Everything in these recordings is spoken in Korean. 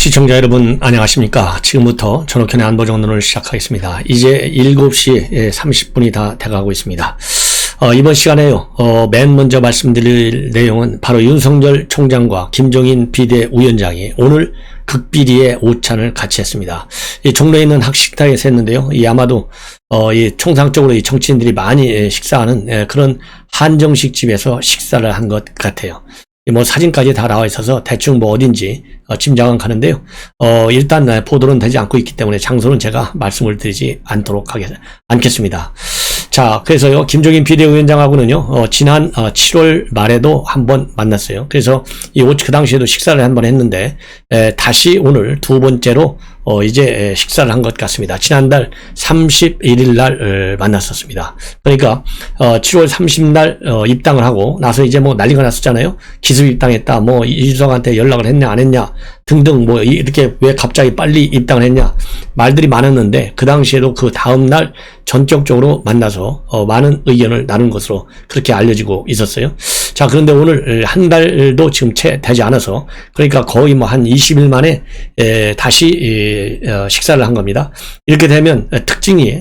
시청자 여러분 안녕하십니까. 지금부터 전옥현의 안보정론을 시작하겠습니다. 이제 7시 30분이 다 돼가고 있습니다. 이번 시간에요. 맨 먼저 말씀드릴 내용은 바로 윤석열 총장과 김종인 비대위원장이 오늘 극비리의 오찬을 같이 했습니다. 이 종로에 있는 학식당에서 했는데요. 이 아마도 이 총상적으로 이 정치인들이 많이 식사하는 그런 한정식 집에서 식사를 한 것 같아요. 뭐 사진까지 다 나와 있어서 대충 뭐 어딘지 짐작은 가는데요. 일단 보도는 되지 않고 있기 때문에 장소는 제가 말씀을 드리지 않겠습니다. 자, 그래서요, 김종인 비대위원장하고는요, 지난 7월 말에도 한번 만났어요. 그래서 그 당시에도 식사를 한번 했는데, 다시 오늘 두 번째로 이제 식사를 한 것 같습니다. 지난달 31일 날 만났었습니다. 그러니까 7월 30날 입당을 하고 나서 이제 뭐 난리가 났었잖아요. 기습 입당했다, 뭐 이준석한테 연락을 했냐 안 했냐 등등, 뭐 이렇게 왜 갑자기 빨리 입당을 했냐 말들이 많았는데, 그 당시에도 그 다음날 전격적으로 만나서 많은 의견을 나눈 것으로 그렇게 알려지고 있었어요. 자, 그런데 오늘 한 달도 지금 채 되지 않아서, 그러니까 거의 뭐 한 20일 만에 다시 식사를 한 겁니다. 이렇게 되면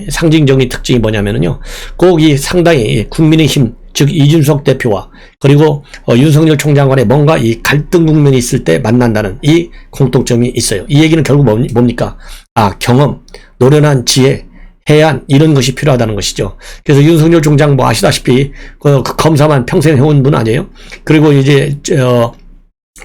상징적인 특징이 뭐냐면요, 꼭 이 상당히 국민의힘, 즉 이준석 대표와 그리고 윤석열 총장 간에 뭔가 이 갈등 국면이 있을 때 만난다는 이 공통점이 있어요. 이 얘기는 결국 뭡니까? 경험, 노련한 지혜, 해안, 이런 것이 필요하다는 것이죠. 그래서 윤석열 총장 뭐 아시다시피 그 검사만 평생 해온 분 아니에요? 그리고 이제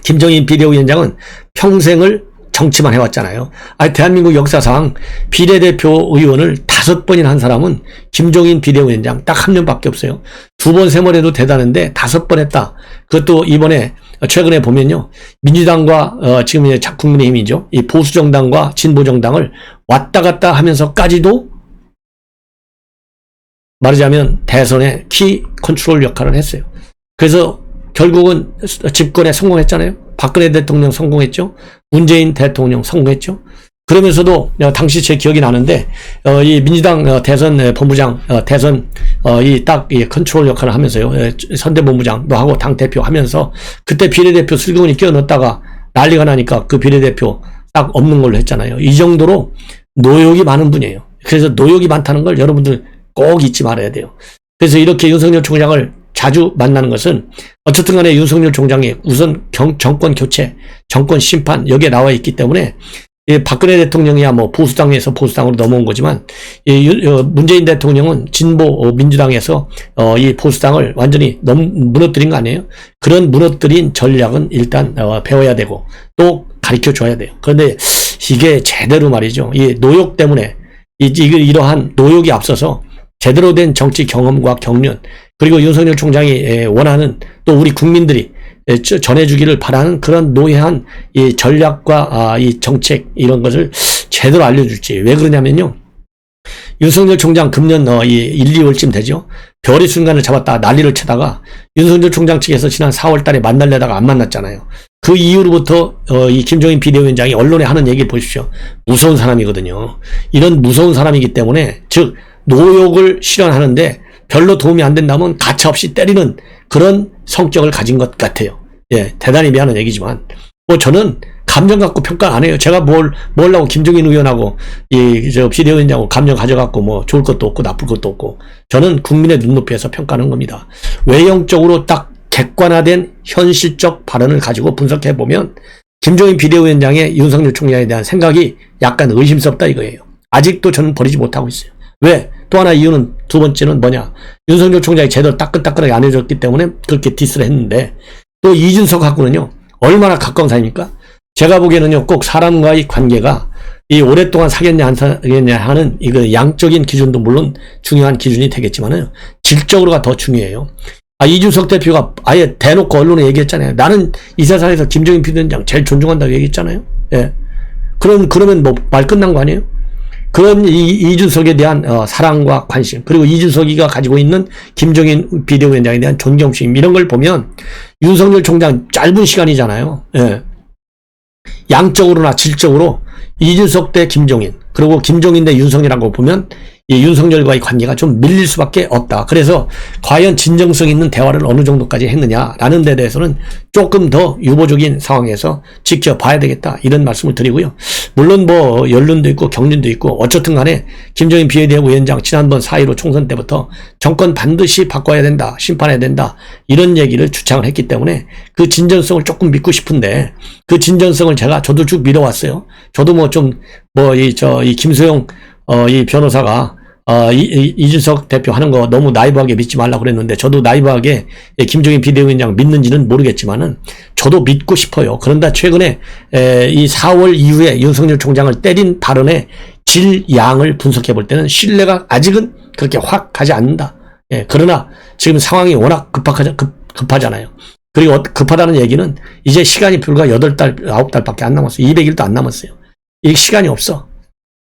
김종인 비대위원장은 평생을 정치만 해왔잖아요. 대한민국 역사상 비례대표 의원을 5번이나 한 사람은 김종인 비대위원장 딱 한 명밖에 없어요. 2번, 3번 해도 대단한데 5번 했다. 그것도 이번에 최근에 보면요, 민주당과 지금 이제 국민의힘이죠, 이 보수정당과 진보정당을 왔다 갔다 하면서까지도 말하자면 대선의 키 컨트롤 역할을 했어요. 그래서 결국은 집권에 성공했잖아요. 박근혜 대통령 성공했죠. 문재인 대통령 성공했죠. 그러면서도 당시 제 기억이 나는데 이 민주당 대선 본부장 이 컨트롤 역할을 하면서요, 선대본부장도 하고 당대표 하면서 그때 비례대표 슬그머니 끼워넣었다가 난리가 나니까 그 비례대표 딱 없는 걸로 했잖아요. 이 정도로 노욕이 많은 분이에요. 그래서 노욕이 많다는 걸 여러분들 꼭 잊지 말아야 돼요. 그래서 이렇게 윤석열 총장을 자주 만나는 것은 어쨌든 간에 윤석열 총장이 우선 정권 교체, 정권 심판 여기에 나와 있기 때문에, 박근혜 대통령이야 뭐 보수당에서 보수당으로 넘어온 거지만, 문재인 대통령은 진보 민주당에서 이 보수당을 완전히 무너뜨린 거 아니에요? 그런 무너뜨린 전략은 일단 배워야 되고 또 가르쳐 줘야 돼요. 그런데 이게 제대로 말이죠, 이 노욕 때문에 이러한 노욕이 앞서서 제대로 된 정치 경험과 경륜, 그리고 윤석열 총장이 원하는, 또 우리 국민들이 전해주기를 바라는 그런 노예한 이 전략과 이 정책, 이런 것을 제대로 알려줄지. 왜 그러냐면요, 윤석열 총장 금년 1, 2월쯤 되죠. 별의 순간을 잡았다 난리를 치다가 윤석열 총장 측에서 지난 4월 달에 만나려다가 안 만났잖아요. 그 이후로부터 이 김종인 비대위원장이 언론에 하는 얘기를 보십시오. 무서운 사람이거든요. 이런 무서운 사람이기 때문에, 즉 노욕을 실현하는데 별로 도움이 안 된다면 가차없이 때리는 그런 성격을 가진 것 같아요. 예, 대단히 미안한 얘기지만 뭐 저는 감정 갖고 평가 안 해요. 제가 뭘라고 김종인 의원하고 비대위원장하고 감정 가져갖고 뭐 좋을 것도 없고 나쁠 것도 없고, 저는 국민의 눈높이에서 평가하는 겁니다. 외형적으로 딱 객관화된 현실적 발언을 가지고 분석해 보면 김종인 비대위원장의 윤석열 총장에 대한 생각이 약간 의심스럽다 이거예요. 아직도 저는 버리지 못하고 있어요. 왜? 또 하나 이유는, 두 번째는 뭐냐, 윤석열 총장이 제대로 따끈따끈하게 안 해줬기 때문에 그렇게 디스를 했는데, 또 이준석하고는요 얼마나 가까운 사이입니까? 제가 보기에는요, 꼭 사람과의 관계가 이 오랫동안 사귀었냐 안 사귀었냐 하는 이거 양적인 기준도 물론 중요한 기준이 되겠지만은 질적으로가 더 중요해요. 이준석 대표가 아예 대놓고 언론에 얘기했잖아요. 나는 이 세상에서 김종인 비대위원장 제일 존중한다고 얘기했잖아요. 예. 그러면 뭐 말 끝난 거 아니에요? 그런 이준석에 대한 사랑과 관심, 그리고 이준석이가 가지고 있는 김종인 비대위원장에 대한 존경심, 이런 걸 보면 윤석열 총장 짧은 시간이잖아요. 예. 양적으로나 질적으로 이준석 대 김종인, 그리고 김종인 대 윤석이라고 보면 이 윤석열과의 관계가 좀 밀릴 수밖에 없다. 그래서 과연 진정성 있는 대화를 어느 정도까지 했느냐라는 데 대해서는 조금 더 유보적인 상황에서 지켜봐야 되겠다. 이런 말씀을 드리고요. 물론 뭐 연륜도 있고 경륜도 있고 어쨌든 간에 김종인 비대위원장 지난번 4.15 총선 때부터 정권 반드시 바꿔야 된다. 심판해야 된다. 이런 얘기를 주창을 했기 때문에 그 진정성을 조금 믿고 싶은데 그 진정성을 저도 쭉 믿어왔어요. 저도 이 김소영 이 변호사가 이준석 대표 하는 거 너무 나이브하게 믿지 말라고 그랬는데 저도 나이브하게 김종인 비대위원장 믿는지는 모르겠지만은 저도 믿고 싶어요. 그런데 최근에 이 4월 이후에 윤석열 총장을 때린 발언의 질, 양을 분석해 볼 때는 신뢰가 아직은 그렇게 확 가지 않는다. 그러나 지금 상황이 워낙 급하잖아요. 그리고 급하다는 얘기는 이제 시간이 불과 8달, 9달밖에 안 남았어요. 200일도 안 남았어요. 이 시간이 없어.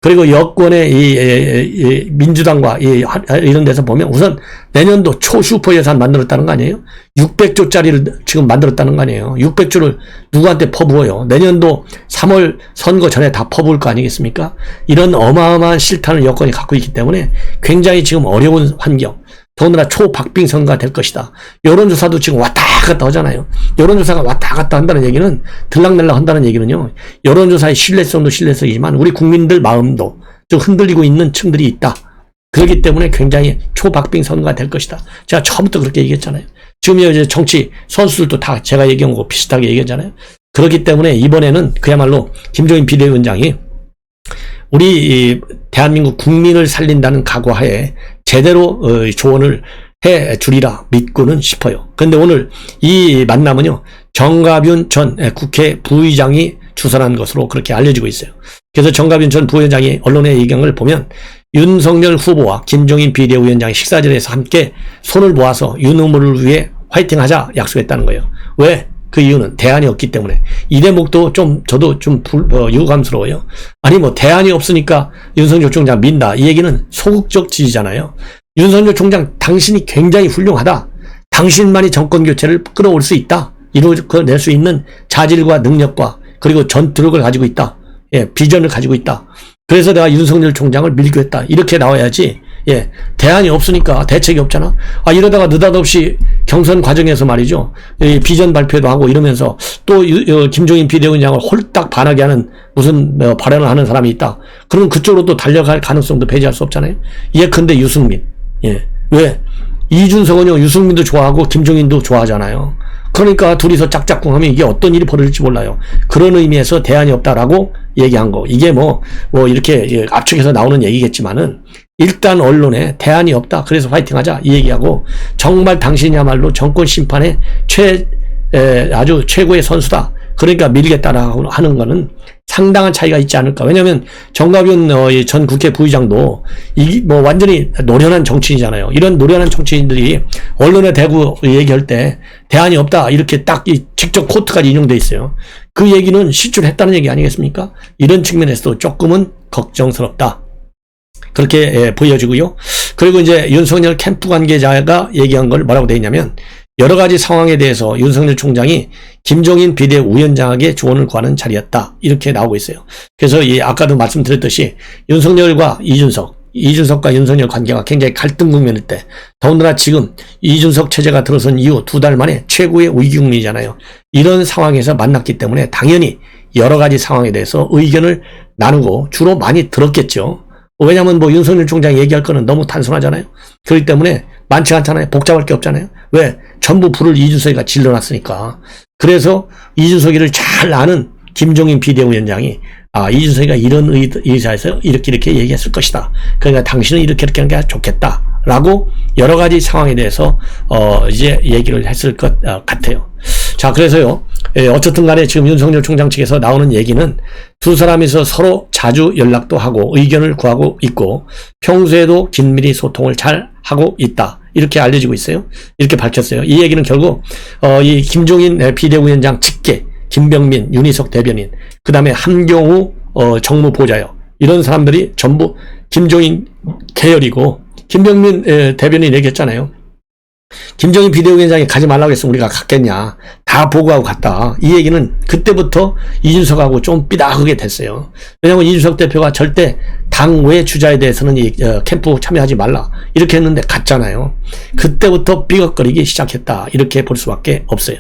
그리고 여권의 이 민주당과 이런 데서 보면 우선 내년도 초슈퍼 예산 만들었다는 거 아니에요? 600조짜리를 지금 만들었다는 거 아니에요? 600조를 누구한테 퍼부어요? 내년도 3월 선거 전에 다 퍼부을 거 아니겠습니까? 이런 어마어마한 실탄을 여권이 갖고 있기 때문에 굉장히 지금 어려운 환경. 더군다나 초박빙 선거가 될 것이다. 여론조사도 지금 왔다 갔다 하잖아요. 여론조사가 왔다 갔다 한다는 얘기는 들락날락 한다는 얘기는요. 여론조사의 신뢰성도 신뢰성이지만 우리 국민들 마음도 좀 흔들리고 있는 층들이 있다. 그렇기 때문에 굉장히 초박빙 선거가 될 것이다. 제가 처음부터 그렇게 얘기했잖아요. 지금 이제 정치 선수들도 다 제가 얘기한 거 비슷하게 얘기했잖아요. 그렇기 때문에 이번에는 그야말로 김종인 비대위원장이 우리 대한민국 국민을 살린다는 각오하에 제대로 조언을 해 주리라 믿고는 싶어요. 그런데 오늘 이 만남은요, 정가윤 전 국회 부의장이 주선한 것으로 그렇게 알려지고 있어요. 그래서 정가윤 전 부의장이 언론에 얘기한 걸 보면 윤석열 후보와 김종인 비대위원장이 식사자리에서 함께 손을 모아서 윤 후보를 위해 화이팅하자 약속했다는 거예요. 왜? 그 이유는 대안이 없기 때문에. 이 대목도 저도 유감스러워요. 아니 대안이 없으니까 윤석열 총장 민다. 이 얘기는 소극적 지지잖아요. 윤석열 총장 당신이 굉장히 훌륭하다. 당신만이 정권 교체를 끌어올 수 있다. 이루어낼 수 있는 자질과 능력과 그리고 전투력을 가지고 있다. 비전을 가지고 있다. 그래서 내가 윤석열 총장을 밀고 했다. 이렇게 나와야지. 대안이 없으니까 대책이 없잖아. 이러다가 느닷없이 경선 과정에서 말이죠. 비전 발표도 하고 이러면서 또 김종인 비대위원장을 홀딱 반하게 하는 무슨 발언을 하는 사람이 있다. 그러면 그쪽으로 또 달려갈 가능성도 배제할 수 없잖아요. 예컨대 유승민. 왜? 이준석은요, 유승민도 좋아하고 김종인도 좋아하잖아요. 그러니까 둘이서 짝짝꿍하면 이게 어떤 일이 벌어질지 몰라요. 그런 의미에서 대안이 없다라고 얘기한 거. 이게 이렇게 압축해서 나오는 얘기겠지만은 일단 언론에 대안이 없다. 그래서 화이팅하자. 이 얘기하고 정말 당신이야말로 정권 심판의 아주 최고의 선수다. 그러니까 밀겠다라고 하는 거는 상당한 차이가 있지 않을까. 왜냐하면 정가윤 전 국회 부의장도 완전히 노련한 정치인이잖아요. 이런 노련한 정치인들이 언론에 대고 얘기할 때 대안이 없다. 이렇게 딱 직접 코트까지 인용돼 있어요. 그 얘기는 실존했다는 얘기 아니겠습니까? 이런 측면에서도 조금은 걱정스럽다. 그렇게 보여지고요. 그리고 이제 윤석열 캠프 관계자가 얘기한 걸 뭐라고 되어 있냐면 여러 가지 상황에 대해서 윤석열 총장이 김종인 비대위원장에게 조언을 구하는 자리였다. 이렇게 나오고 있어요. 그래서 아까도 말씀드렸듯이 윤석열과 이준석과 윤석열 관계가 굉장히 갈등 국면일 때, 더군다나 지금 이준석 체제가 들어선 이후 2달 만에 최고의 위기 국면이잖아요. 이런 상황에서 만났기 때문에 당연히 여러 가지 상황에 대해서 의견을 나누고 주로 많이 들었겠죠. 왜냐면 윤석열 총장 얘기할 거는 너무 단순하잖아요. 그렇기 때문에 많지 않잖아요. 복잡할 게 없잖아요. 왜? 전부 불을 이준석이가 질러놨으니까. 그래서 이준석이를 잘 아는 김종인 비대위원장이 이준석이가 이런 의사에서 이렇게 얘기했을 것이다. 그러니까 당신은 이렇게 하는 게 좋겠다. 라고 여러 가지 상황에 대해서 이제 얘기를 했을 것 같아요. 자, 그래서요. 어쨌든 간에 지금 윤석열 총장 측에서 나오는 얘기는 두 사람이서 서로 자주 연락도 하고 의견을 구하고 있고 평소에도 긴밀히 소통을 잘 하고 있다. 이렇게 알려지고 있어요. 이렇게 밝혔어요. 이 얘기는 결국 이 김종인 비대위원장 직계, 김병민, 윤희석 대변인, 그 다음에 한경우 정무보좌역, 이런 사람들이 전부 김종인 계열이고 김병민 대변인 얘기했잖아요. 김정인 비대위원장이 가지 말라고 했으면 우리가 갔겠냐. 다 보고하고 갔다. 이 얘기는 그때부터 이준석하고 좀 삐딱하게 됐어요. 왜냐하면 이준석 대표가 절대 당 외 주자에 대해서는 이 캠프 참여하지 말라. 이렇게 했는데 갔잖아요. 그때부터 삐걱거리기 시작했다. 이렇게 볼 수밖에 없어요.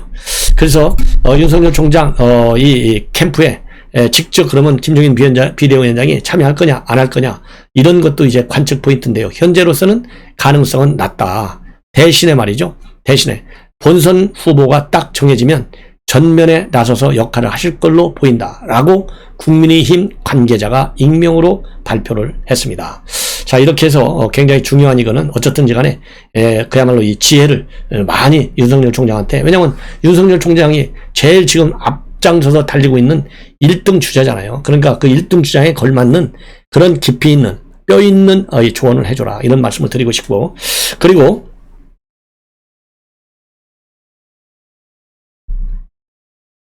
그래서 윤석열 총장 이 캠프에 직접 그러면 김정인 비대위원장이 참여할 거냐 안 할 거냐 이런 것도 이제 관측 포인트인데요. 현재로서는 가능성은 낮다. 대신에 말이죠. 대신에 본선 후보가 딱 정해지면 전면에 나서서 역할을 하실 걸로 보인다라고 국민의힘 관계자가 익명으로 발표를 했습니다. 자, 이렇게 해서 굉장히 중요한 이거는 어쨌든지 간에 그야말로 이 지혜를 많이 윤석열 총장한테, 왜냐하면 윤석열 총장이 제일 지금 앞장서서 달리고 있는 1등 주자잖아요. 그러니까 그 1등 주자에 걸맞는 그런 깊이 있는 뼈 있는 조언을 해줘라, 이런 말씀을 드리고 싶고, 그리고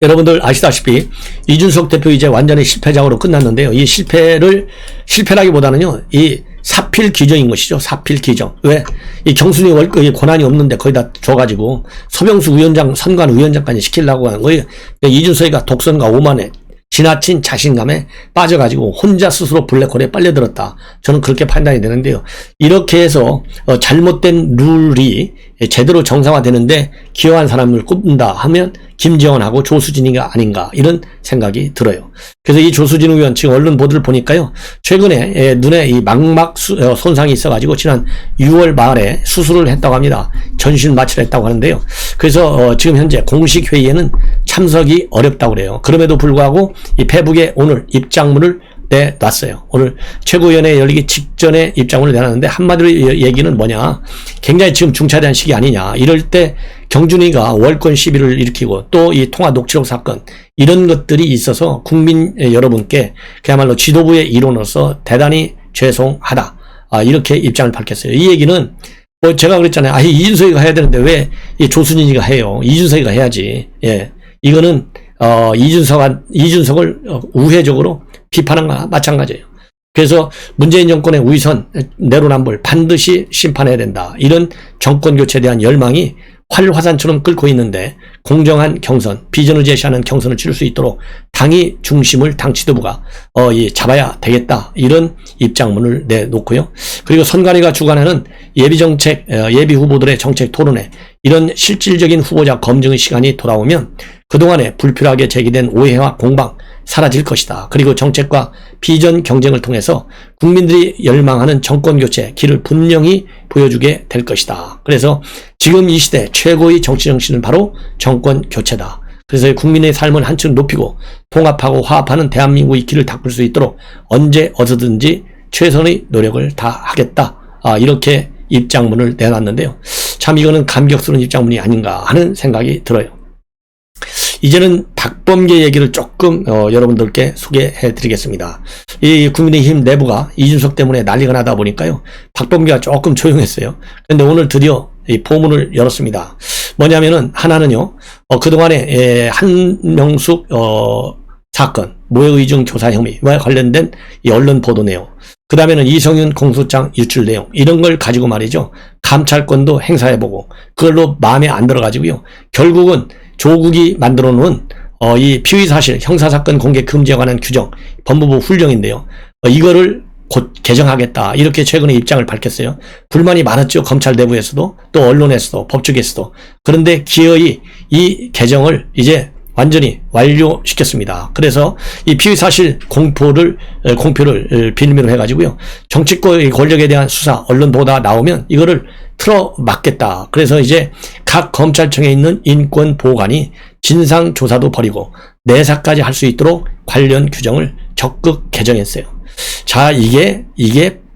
여러분들 아시다시피 이준석 대표 이제 완전히 실패작으로 끝났는데요. 이 실패라기보다는요, 이 사필 규정인 것이죠. 사필 규정. 왜? 이 경순이 월급이 권한이 없는데 거의 다 줘가지고 서병수 위원장, 선관 위원장까지 시키려고 하는 거예요. 이준석이가 독선과 오만에 지나친 자신감에 빠져가지고 혼자 스스로 블랙홀에 빨려들었다. 저는 그렇게 판단이 되는데요. 이렇게 해서 잘못된 룰이 제대로 정상화되는데 기여한 사람을 꼽는다 하면 김재원하고 조수진이가 아닌가, 이런 생각이 들어요. 그래서 이 조수진 의원 지금 언론 보도를 보니까요, 최근에 눈에 이 망막 손상이 있어가지고 지난 6월 말에 수술을 했다고 합니다. 전신 마취를 했다고 하는데요. 그래서 지금 현재 공식 회의에는 참석이 어렵다고 그래요. 그럼에도 불구하고 이 페북에 오늘 입장문을 내놨어요. 오늘 최고위원회 열리기 직전에 입장문을 내놨는데 한마디로 얘기는 뭐냐, 굉장히 지금 중차대한 시기 아니냐, 이럴 때 경준이가 월권 시비를 일으키고 또 이 통화 녹취록 사건, 이런 것들이 있어서 국민 여러분께 그야말로 지도부의 일원으로서 대단히 죄송하다, 이렇게 입장을 밝혔어요. 이 얘기는 뭐 제가 그랬잖아요. 이준석이가 해야 되는데 왜 이 조순인이가 해요? 이준석이가 해야지. 예, 이거는 이준석을 우회적으로 비판한 거나 마찬가지예요. 그래서 문재인 정권의 위선, 내로남불 반드시 심판해야 된다, 이런 정권 교체에 대한 열망이 활화산처럼 끓고 있는데, 공정한 경선, 비전을 제시하는 경선을 치를 수 있도록 당이 중심을 당 지도부가 잡아야 되겠다, 이런 입장문을 내놓고요. 그리고 선관위가 주관하는 예비정책, 예비 후보들의 정책 토론회, 이런 실질적인 후보자 검증의 시간이 돌아오면 그동안에 불필요하게 제기된 오해와 공방 사라질 것이다. 그리고 정책과 비전 경쟁을 통해서 국민들이 열망하는 정권 교체 길을 분명히 보여주게 될 것이다. 그래서 지금 이 시대 최고의 정치 정신은 바로 정권 교체다. 그래서 국민의 삶을 한층 높이고 통합하고 화합하는 대한민국의 길을 닦을 수 있도록 언제 어디든지 최선의 노력을 다하겠다. 이렇게 입장문을 내놨는데요. 참 이거는 감격스러운 입장문이 아닌가 하는 생각이 들어요. 이제는 박범계 얘기를 조금 여러분들께 소개해 드리겠습니다. 이 국민의힘 내부가 이준석 때문에 난리가 나다 보니까요, 박범계가 조금 조용했어요. 그런데 오늘 드디어 이 포문을 열었습니다. 뭐냐면은 하나는요, 그동안에 한명숙 사건 모해의중 교사 혐의와 관련된 이 언론 보도 내용, 그 다음에는 이성윤 공소장 유출 내용, 이런 걸 가지고 말이죠, 감찰권도 행사해보고 그걸로 마음에 안 들어가지고요, 결국은 조국이 만들어 놓은 이 피의사실 형사사건 공개 금지에 관한 규정, 법무부 훈령인데요, 이거를 곧 개정하겠다, 이렇게 최근에 입장을 밝혔어요. 불만이 많았죠. 검찰 내부에서도 또 언론에서도 법조계에서도. 그런데 기어이 이 개정을 이제 완전히 완료시켰습니다. 그래서 이 피의사실 공표를 빌미로 해가지고요, 정치권 권력에 대한 수사, 언론 보도가 나오면 이거를 틀어막겠다. 그래서 이제 각 검찰청에 있는 인권보호관이 진상조사도 벌이고 내사까지 할 수 있도록 관련 규정을 적극 개정했어요. 자, 이게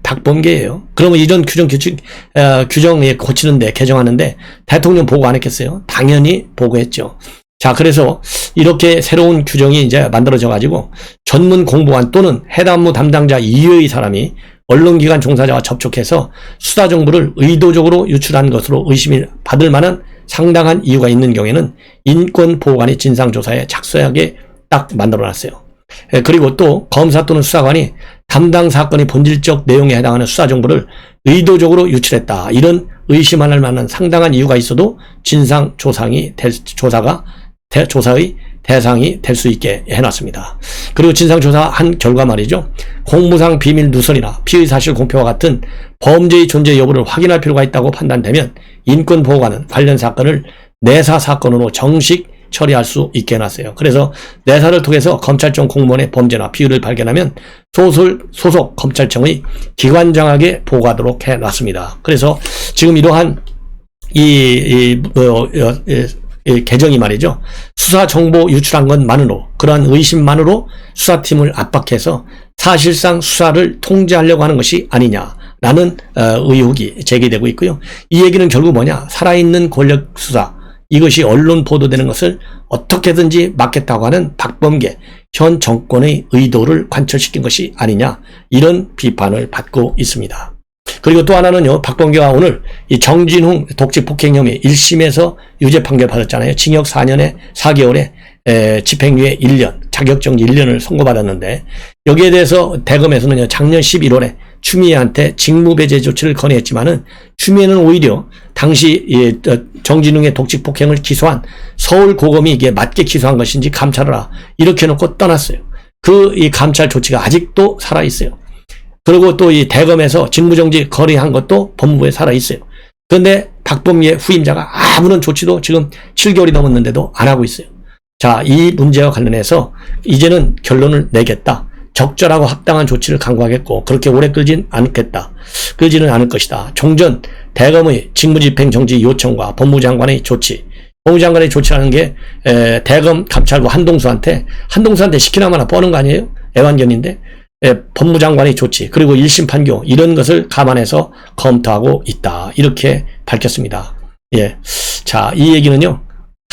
박범계예요. 그러면 이런 규정에 고치는데, 개정하는데 대통령 보고 안 했겠어요? 당연히 보고했죠. 자, 그래서 이렇게 새로운 규정이 이제 만들어져 가지고 전문 공보관 또는 해당 업무 담당자 이외의 사람이 언론기관 종사자와 접촉해서 수사 정보를 의도적으로 유출한 것으로 의심이 받을 만한 상당한 이유가 있는 경우에는 인권보호관이 진상조사에 착수하게 딱 만들어놨어요. 그리고 또 검사 또는 수사관이 담당 사건의 본질적 내용에 해당하는 수사 정보를 의도적으로 유출했다, 이런 의심할 만한 상당한 이유가 있어도 조사의 대상이 될 수 있게 해놨습니다. 그리고 진상조사한 결과 말이죠. 공무상 비밀 누설이나 피의 사실 공표와 같은 범죄의 존재 여부를 확인할 필요가 있다고 판단되면 인권보호관은 관련 사건을 내사 사건으로 정식 처리할 수 있게 해놨어요. 그래서 내사를 통해서 검찰청 공무원의 범죄나 비위를 발견하면 소속 검찰청의 기관장에게 보고하도록 해놨습니다. 그래서 지금 이러한 이 개정이 말이죠. 수사 정보 유출한 것만으로, 그러한 의심만으로 수사팀을 압박해서 사실상 수사를 통제하려고 하는 것이 아니냐라는 의혹이 제기되고 있고요. 이 얘기는 결국 뭐냐? 살아있는 권력 수사, 이것이 언론 보도되는 것을 어떻게든지 막겠다고 하는 박범계 현 정권의 의도를 관철시킨 것이 아니냐, 이런 비판을 받고 있습니다. 그리고 또 하나는요, 박범계가 오늘 이 정진웅 독직 폭행 혐의 1심에서 유죄 판결 받았잖아요. 징역 4년에 4개월에 집행유예 1년, 자격정지 1년을 선고받았는데, 여기에 대해서 대검에서는요, 작년 11월에 추미애한테 직무배제 조치를 건의했지만은 추미애는 오히려 당시 정진웅의 독직 폭행을 기소한 서울고검이 이게 맞게 기소한 것인지 감찰하라, 이렇게 놓고 떠났어요. 이 감찰 조치가 아직도 살아있어요. 그리고 또 이 대검에서 직무정지 건의한 것도 법무부에 살아있어요. 그런데 박범계 후임자가 아무런 조치도 지금 7개월이 넘었는데도 안 하고 있어요. 자, 이 문제와 관련해서 이제는 결론을 내겠다. 적절하고 합당한 조치를 강구하겠고, 그렇게 오래 끌지는 않을 것이다. 종전 대검의 직무집행 정지 요청과 법무부 장관의 조치, 법무부 장관의 조치라는 게 대검 감찰부 한동수한테 시키나마나 뻔한 거 아니에요? 애완견인데. 법무부 장관의 조치, 그리고 1심 판결, 이런 것을 감안해서 검토하고 있다, 이렇게 밝혔습니다. 예. 자, 이 얘기는요,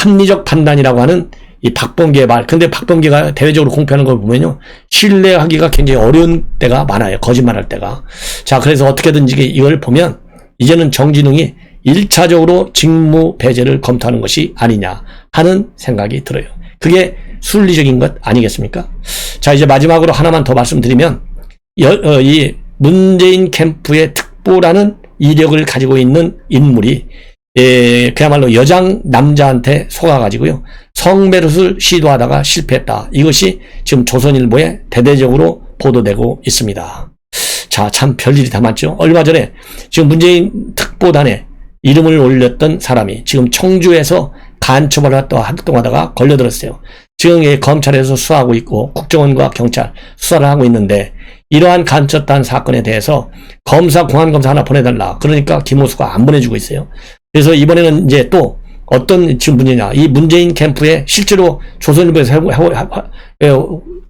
합리적 판단이라고 하는 이 박범계의 말. 근데 박범계가 대외적으로 공표하는 걸 보면요, 신뢰하기가 굉장히 어려운 때가 많아요. 거짓말할 때가. 자, 그래서 어떻게든지 이걸 보면 이제는 정진웅이 1차적으로 직무 배제를 검토하는 것이 아니냐 하는 생각이 들어요. 그게 순리적인 것 아니겠습니까? 자, 이제 마지막으로 하나만 더 말씀드리면, 이 문재인 캠프의 특보라는 이력을 가지고 있는 인물이 그야말로 여장 남자한테 속아가지고요, 성매롯을 시도하다가 실패했다. 이것이 지금 조선일보에 대대적으로 보도되고 있습니다. 자, 참 별일이 다 많죠. 얼마 전에 지금 문재인 특보단에 이름을 올렸던 사람이 지금 청주에서 간첩을 활동하다가 걸려들었어요. 지금 검찰에서 수사하고 있고 국정원과 경찰 수사를 하고 있는데, 이러한 간첩단 사건에 대해서 공안검사 하나 보내달라. 그러니까 김호수가 안 보내주고 있어요. 그래서 이번에는 이제 또 어떤 지금 문제냐, 이 문재인 캠프에 실제로 조선일보에서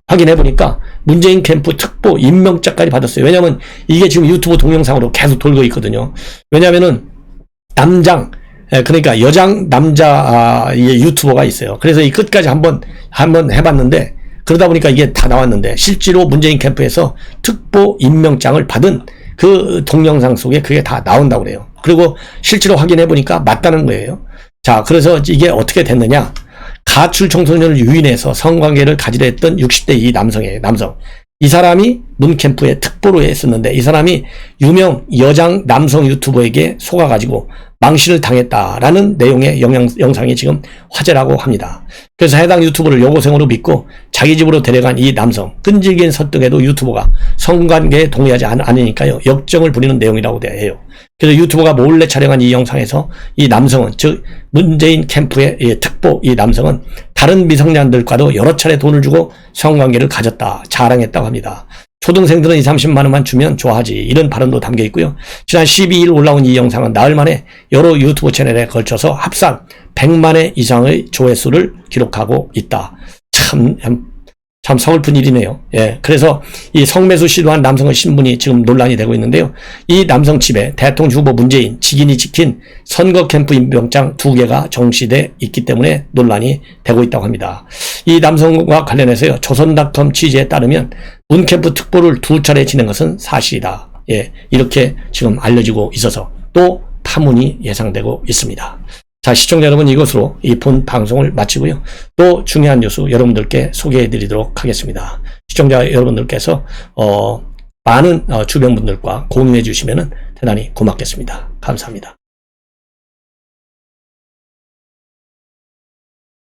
확인해보니까 문재인 캠프 특보 임명장까지 받았어요. 왜냐하면 이게 지금 유튜브 동영상으로 계속 돌고 있거든요. 왜냐하면은 그러니까 여장 남자 유튜버가 있어요. 그래서 이 끝까지 한번 해봤는데, 그러다 보니까 이게 다 나왔는데, 실제로 문재인 캠프에서 특보 임명장을 받은 그 동영상 속에 그게 다 나온다고 그래요. 그리고 실제로 확인해보니까 맞다는 거예요. 자, 그래서 이게 어떻게 됐느냐. 가출 청소년을 유인해서 성관계를 가지려 했던 60대 이 남성이에요. 이 사람이 문 캠프에 특보로 했었는데, 이 사람이 유명 여장 남성 유튜버에게 속아가지고 망신을 당했다라는 내용의 영상이 지금 화제라고 합니다. 그래서 해당 유튜버를 여고생으로 믿고 자기 집으로 데려간 이 남성, 끈질긴 설득에도 유튜버가 성관계에 동의하지 않으니까요, 역정을 부리는 내용이라고 해요. 그래서 유튜버가 몰래 촬영한 이 영상에서 이 남성은, 즉 문재인 캠프의 특보 이 남성은 다른 미성년들과도 여러 차례 돈을 주고 성관계를 가졌다, 자랑했다고 합니다. 초등생들은 20-30만 원만 주면 좋아하지, 이런 발언도 담겨 있고요. 지난 12일 올라온 이 영상은 나흘 만에 여러 유튜브 채널에 걸쳐서 합산 100만 회 이상의 조회수를 기록하고 있다. 참 서글픈 일이네요. 예. 그래서 이 성매수 시도한 남성의 신분이 지금 논란이 되고 있는데요. 이 남성 집에 대통령 후보 문재인 직인이 찍힌 선거 캠프 임명장 2개가 정시돼 있기 때문에 논란이 되고 있다고 합니다. 이 남성과 관련해서요, 조선닷컴 취재에 따르면 문 캠프 특보를 2차례 지낸 것은 사실이다. 예. 이렇게 지금 알려지고 있어서 또 파문이 예상되고 있습니다. 자, 시청자 여러분, 이것으로 이 본 방송을 마치고요. 또 중요한 뉴스 여러분들께 소개해 드리도록 하겠습니다. 시청자 여러분들께서 많은 주변 분들과 공유해 주시면 대단히 고맙겠습니다. 감사합니다.